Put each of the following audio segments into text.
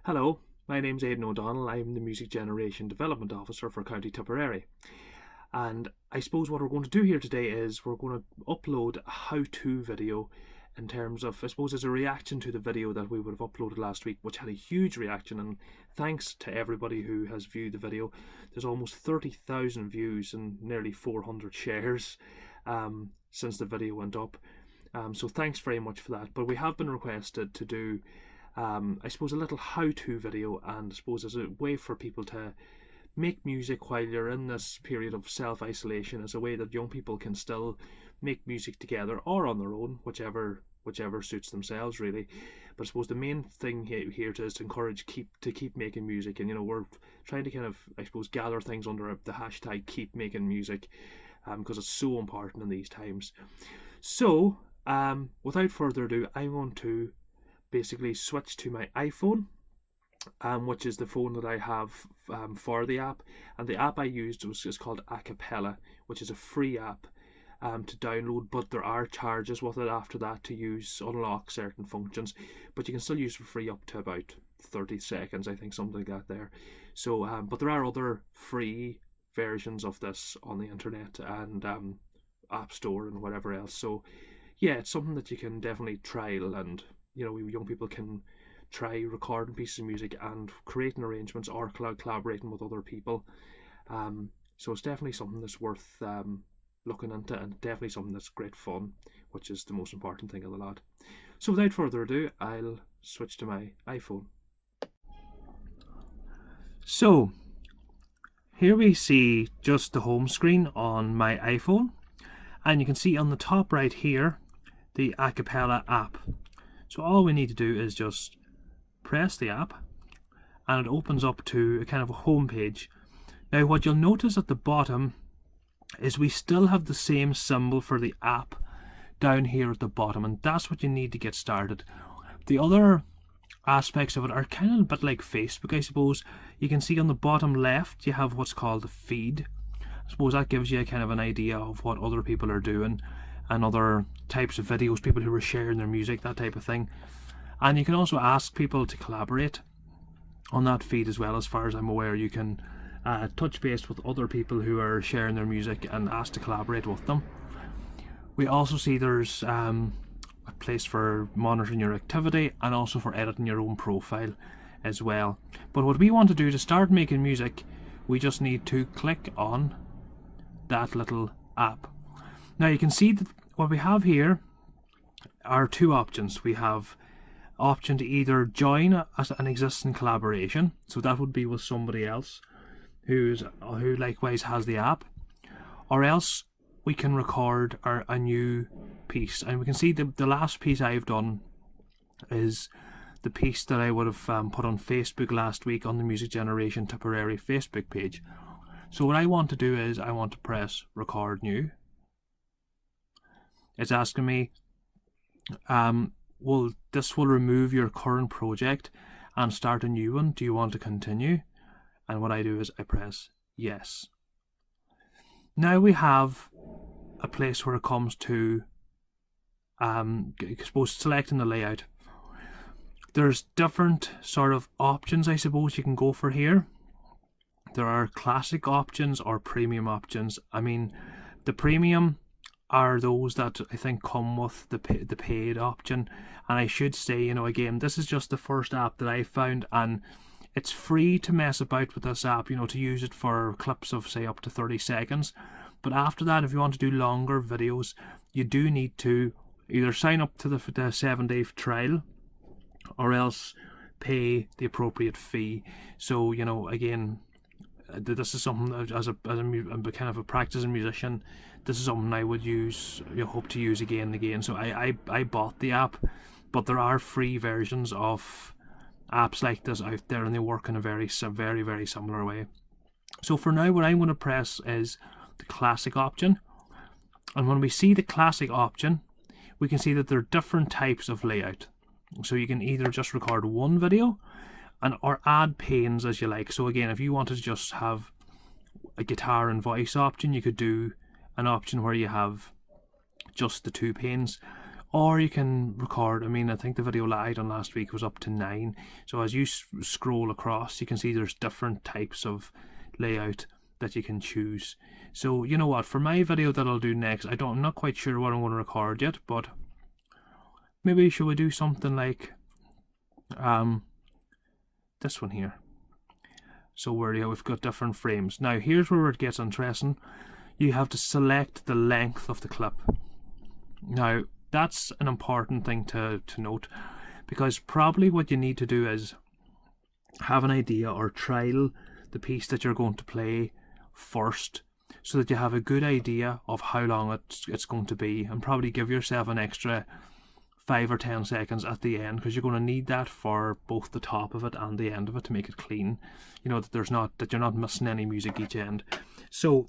Hello, my name's Aidan O'Donnell. I'm the Music Generation Development Officer for County Tipperary. And I suppose what we're going to do here today is we're going to upload a how-to video in terms of, I suppose, as a reaction to the video that we would have uploaded last week, which had a huge reaction. And thanks to everybody who has viewed the video. There's almost 30,000 views and nearly 400 shares since the video went up. So thanks very much for that. But we have been requested to do I suppose a little how-to video, and I suppose as a way for people to make music while you're in this period of self-isolation, as a way that young people can still make music together or on their own, whichever suits themselves really. But I suppose the main thing here is to encourage to keep making music, and we're trying to kind of, I suppose, gather things under the hashtag keep making music, because it's so important in these times. So without further ado, I'm going to basically switch to my iPhone, which is the phone that I have for the app. And the app I used is called Acapella, which is a free app to download, but there are charges with it after that to unlock certain functions, but you can still use it for free up to about 30 seconds, I think, something like that there. So but there are other free versions of this on the internet and App Store and whatever else. So yeah, it's something that you can definitely trial, and young people can try recording pieces of music and creating arrangements or collaborating with other people. So it's definitely something that's worth looking into, and definitely something that's great fun, which is the most important thing of the lot. So without further ado, I'll switch to my iPhone. So here we see just the home screen on my iPhone, and you can see on the top right here the Acapella app. So all we need to do is just press the app, and it opens up to a kind of a home page. Now what you'll notice at the bottom is we still have the same symbol for the app down here at the bottom, and that's what you need to get started. The other aspects of it are kind of a bit like Facebook, I suppose. You can see on the bottom left you have what's called a feed. I suppose that gives you a kind of an idea of what other people are doing and other types of videos, people who are sharing their music, that type of thing. And you can also ask people to collaborate on that feed as well. As far as I'm aware, you can touch base with other people who are sharing their music and ask to collaborate with them. We also see there's a place for monitoring your activity and also for editing your own profile as well. But what we want to do to start making music, we just need to click on that little app. Now you can see that what we have here are two options. We have option to either join an existing collaboration, so that would be with somebody else who likewise has the app, or else we can record a new piece. And we can see the last piece I've done is the piece that I would have put on Facebook last week on the Music Generation Tipperary Facebook page. So what I want to do is I want to press record new. It's asking me, this will remove your current project and start a new one. Do you want to continue? And what I do is I press yes. Now we have a place where it comes to I suppose selecting the layout. There's different sort of options, I suppose, you can go for here. There are classic options or premium options. I mean, the premium are those that I think come with the paid option. And I should say, again, this is just the first app that I found, and it's free to mess about with this app, to use it for clips of, say, up to 30 seconds. But after that, if you want to do longer videos, you do need to either sign up to the 7-day trial or else pay the appropriate fee. So, again, this is something that as a kind of a practicing musician, this is something I would hope to use again and again. So I bought the app, but there are free versions of apps like this out there, and they work in a very, very similar way. So for now, what I'm going to press is the classic option, and when we see the classic option, we can see that there are different types of layout. So you can either just record one video or add panes as you like. So again, if you wanted to just have a guitar and voice option, you could do an option where you have just the two panes. or you can record. I mean, I think the video I done last week was up to 9, so as you scroll across you can see there's different types of layout that you can choose. So you know what, for my video that I'll do next, I'm not quite sure what I'm going to record yet, but maybe should we do something like this one here. So we've got different frames. Now here's where it gets interesting. You have to select the length of the clip. Now that's an important thing to note, because probably what you need to do is have an idea or trial the piece that you're going to play first, so that you have a good idea of how long it's going to be, and probably give yourself an extra 5 or 10 seconds at the end, because you're going to need that for both the top of it and the end of it to make it clean. You know, that you're not missing any music each end. So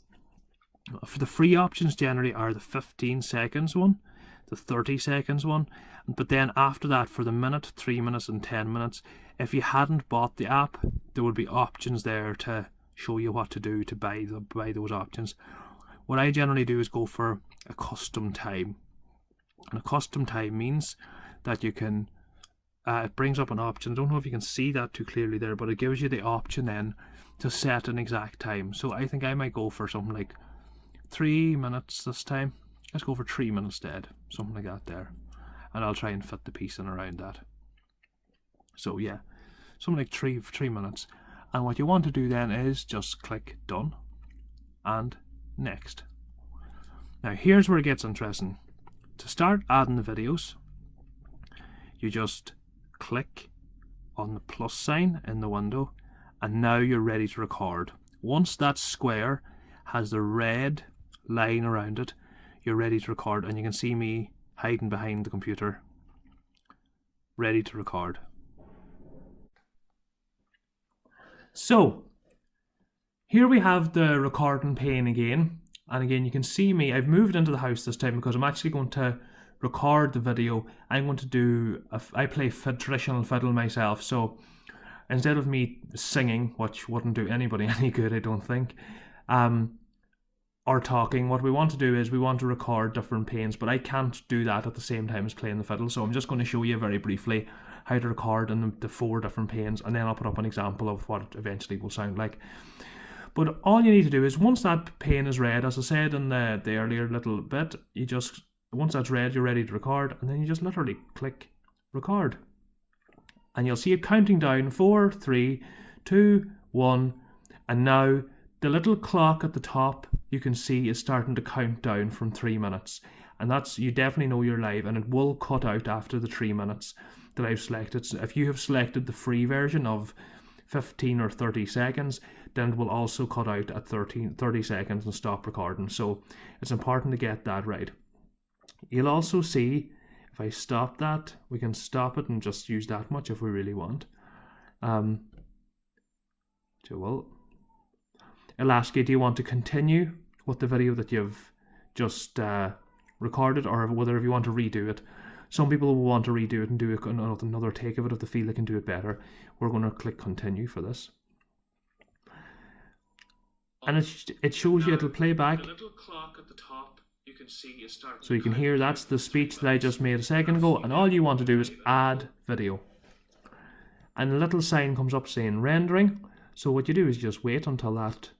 for the free options generally are the 15 seconds one, the 30 seconds one, but then after that, for the minute, 3 minutes and 10 minutes, if you hadn't bought the app, there would be options there to show you what to do to buy those options. What I generally do is go for a custom time, and a custom time means that you can it brings up an option. I don't know if you can see that too clearly there, but it gives you the option then to set an exact time. So I think I might go for something like 3 minutes this time. Let's go for 3 minutes instead, something like that there, and I'll try and fit the piece in around that. So yeah, something like 3 minutes. And what you want to do then is just click done and next. Now here's where it gets interesting. To start adding the videos, you just click on the plus sign in the window, and now you're ready to record. Once that square has the red line around it, you're ready to record, and you can see me hiding behind the computer, ready to record. So here we have the recording pane again, and again you can see me. I've moved into the house this time because I'm actually going to record the video. I'm going to do I play traditional fiddle myself, so instead of me singing, which wouldn't do anybody any good, I don't think, or talking, what we want to do is we want to record different panes, but I can't do that at the same time as playing the fiddle. So I'm just going to show you very briefly how to record in the 4 different panes, and then I'll put up an example of what it eventually will sound like. But all you need to do is, once that pane is red, as I said in the earlier little bit, once that's red, you're ready to record, and then you just literally click record. And you'll see it counting down 4, 3, 2, 1, and now the little clock at the top you can see is starting to count down from 3 minutes. And that's, you definitely know you're live, and it will cut out after the 3 minutes that I've selected. So if you have selected the free version of 15 or 30 seconds, then it will also cut out at 30 seconds and stop recording. So it's important to get that right. You'll also see, if I stop that, we can stop it and just use that much if we really want. It'll ask you, do you want to continue with the video that you've just recorded, or whether if you want to redo it. Some people will want to redo it and do another take of it if they feel they can do it better. We're going to click continue for this. And it shows you, it'll play back. The little clock at the top, you can see is starting. So you can hear that's the speech that I just made a second ago, and all you want to do is add video. And a little sign comes up saying rendering. So what you do is just wait until that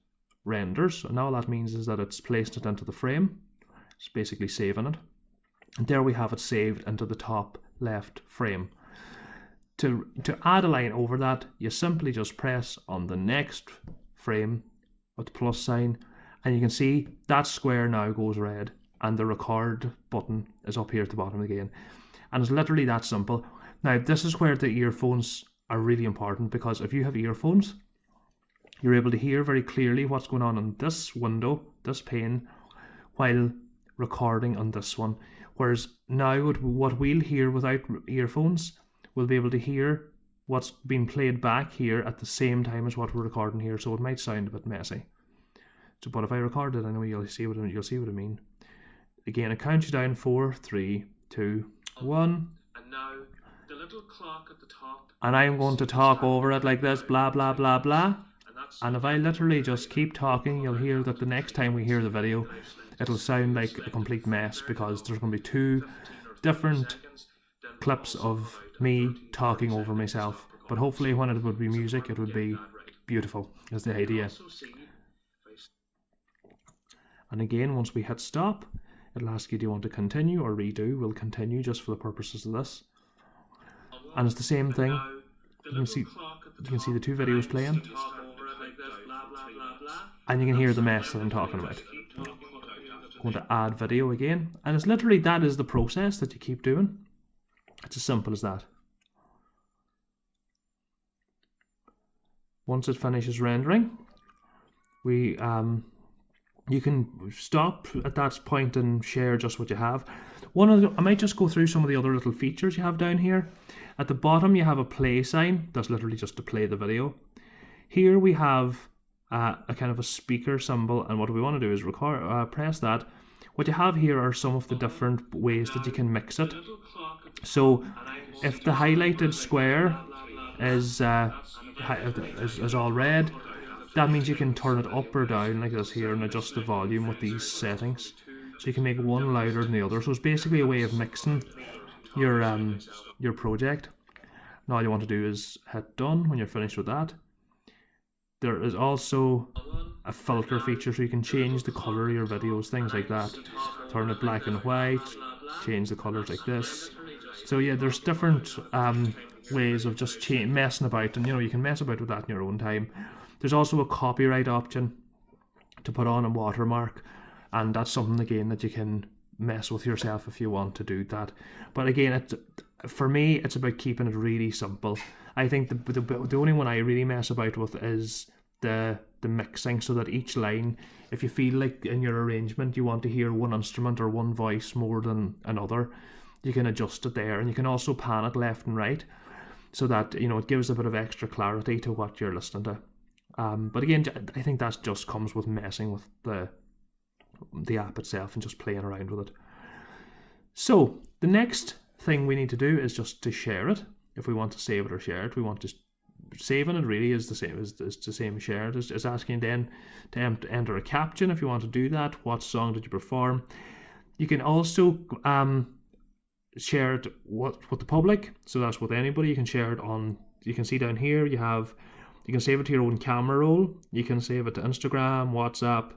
renders, and all that means is that it's placed it into the frame. It's basically saving it. And there we have it saved into the top left frame. To add a line over that, you simply just press on the next frame with the plus sign, and you can see that square now goes red, and the record button is up here at the bottom again. And it's literally that simple. Now this is where the earphones are really important, because if you have earphones, you're able to hear very clearly what's going on in this window, this pane, while recording on this one. Whereas now what we'll hear without earphones, we'll be able to hear what's being played back here at the same time as what we're recording here, so it might sound a bit messy. So, but if I record it, I know you'll see what I mean. Again, it counts you down 4, 3, 2, 1. And now the little clock at the top. And I'm going to talk over it like this, blah blah blah blah. And if I literally just keep talking, you'll hear that the next time we hear the video, it'll sound like a complete mess, because there's going to be different clips of me talking over myself, but hopefully when it would be music it would be beautiful is the idea. And again, once we hit stop, it'll ask you, do you want to continue or redo? We'll continue just for the purposes of this. And it's the same thing. You can see the two videos playing, and you can hear the mess that I'm talking about. Going to add video again, and it's literally, that is the process that you keep doing. It's as simple as that. Once it finishes rendering, you can stop at that point and share just what you have. I might just go through some of the other little features you have down here. At the bottom you have a play sign. That's literally just to play the video. Here we have a kind of a speaker symbol, and what we want to do is press that. What you have here are some of the different ways that you can mix it. So if the highlighted square is all red, that means you can turn it up or down like this here and adjust the volume with these settings. So you can make one louder than the other. So it's basically a way of mixing your project. Now all you want to do is hit done when you're finished with that. There is also a filter feature, so you can change the colour of your videos, things like that. Turn it black and white, change the colours like this. So yeah, there's different ways of just messing about, and you can mess about with that in your own time. There's also a copyright option to put on a watermark, and that's something again that you can mess with yourself if you want to do that. But again, for me, it's about keeping it really simple. I think the only one I really mess about with is the mixing, so that each line, if you feel like in your arrangement you want to hear one instrument or one voice more than another, you can adjust it there, and you can also pan it left and right so that it gives a bit of extra clarity to what you're listening to. But again, I think that just comes with messing with the app itself and just playing around with it. So the next thing we need to do is just to share it. If we want to save it or share it, we want to saving it really is the same as share it. It's asking then to enter a caption if you want to do that. What song did you perform? You can also share it with the public, so that's with anybody. You can share it on. You can see down here you can save it to your own camera roll. You can save it to Instagram, WhatsApp,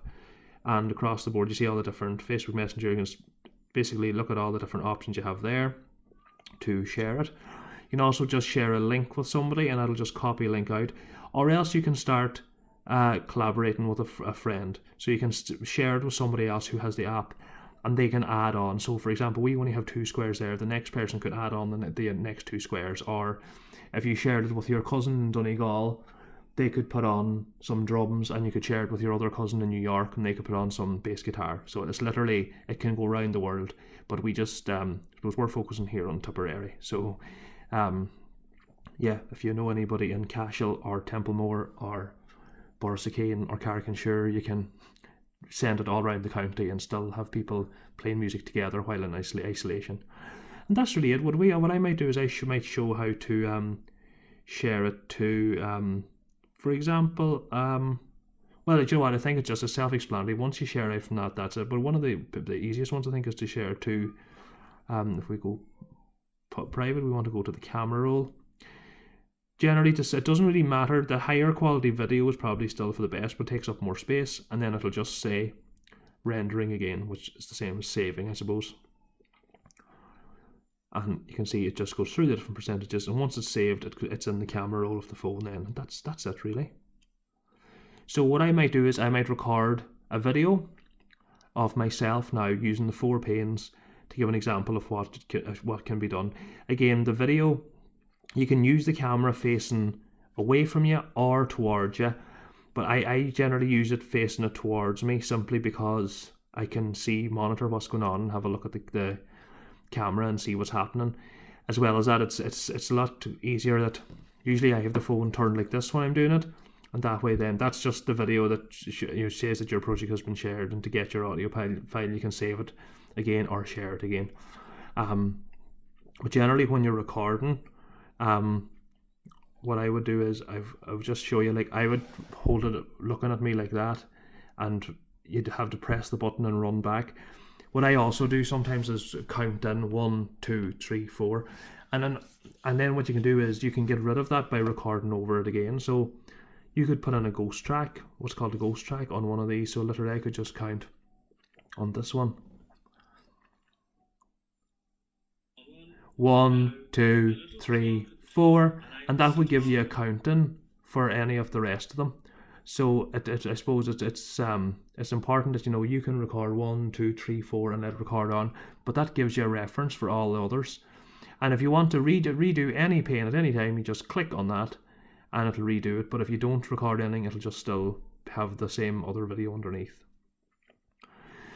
and across the board you see all the different Facebook Messenger. You can basically look at all the different options you have there to share it. You can also just share a link with somebody and that'll just copy a link out, or else you can start collaborating with a friend. So you can share it with somebody else who has the app, and they can add on. So for example, we only have 2 squares there. The next person could add on the next 2 squares, or if you shared it with your cousin in Donegal, they could put on some drums, and you could share it with your other cousin in New York and they could put on some bass guitar. So it's literally, it can go around the world, but we just suppose we're focusing here on Tipperary. So yeah, if you know anybody in Cashel or Templemore or Borrisokane or Carrick-on-Suir, you can send it all around the county and still have people playing music together while in isolation. And that's really it. What I might do is I might show how to share it to for example, well, you know what, I think it's just a self-explanatory. Once you share out from that, that's it. But one of the easiest ones I think is to share to, if we go private, we want to go to the camera roll. Generally, it doesn't really matter. The higher quality video is probably still for the best, but takes up more space, and then it'll just say rendering again, which is the same as saving, I suppose. And you can see it just goes through the different percentages, and once it's saved, it's in the camera roll of the phone then, and that's it really. So what I might do is I might record a video of myself now using the 4 panes to give an example of what can be done. Again, the video, you can use the camera facing away from you or towards you, but I generally use it facing it towards me, simply because I can monitor what's going on and have a look at the camera and see what's happening. As well as that, it's a lot easier that usually I have the phone turned like this when I'm doing it, and that way then that's just the video that says that your project has been shared, and to get your audio file you can save it again or share it again. But generally when you're recording, what I would do is I would just show you, like I would hold it looking at me like that, and you'd have to press the button and run back. what I also do sometimes is count in 1, 2, 3, 4, and then what you can do is you can get rid of that by recording over it again. So you could put in a ghost track, what's called a ghost track, on one of these. So literally I could just count on this one. 1, 2, 3, 4, and that would give you a counting for any of the rest of them. So I suppose it's important that you can record 1, 2, 3, 4 and let record on, but that gives you a reference for all the others. And if you want to redo any pane at any time, you just click on that and it'll redo it. But if you don't record anything, it'll just still have the same other video underneath.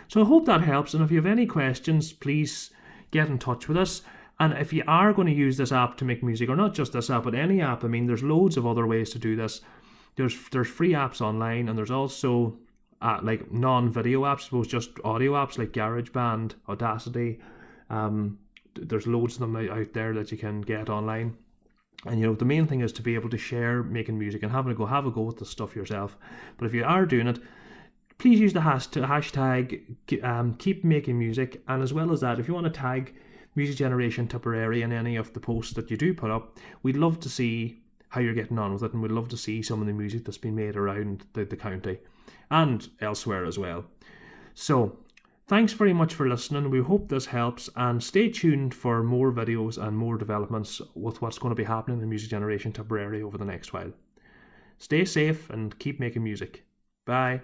So I hope that helps, and if you have any questions, please get in touch with us. And if you are going to use this app to make music, or not just this app, but any app, I mean, there's loads of other ways to do this. There's free apps online, and there's also like non-video apps, I suppose just audio apps like GarageBand, Audacity. There's loads of them out there that you can get online. And the main thing is to be able to share making music and have a go with the stuff yourself. But if you are doing it, please use the hashtag keep making music. And as well as that, if you want to tag Music Generation Tipperary in any of the posts that you do put up, we'd love to see how you're getting on with it, and we'd love to see some of the music that's been made around the county and elsewhere as well. So thanks very much for listening. We hope this helps, and stay tuned for more videos and more developments with what's going to be happening in Music Generation Tipperary over the next while. Stay safe and keep making music. Bye.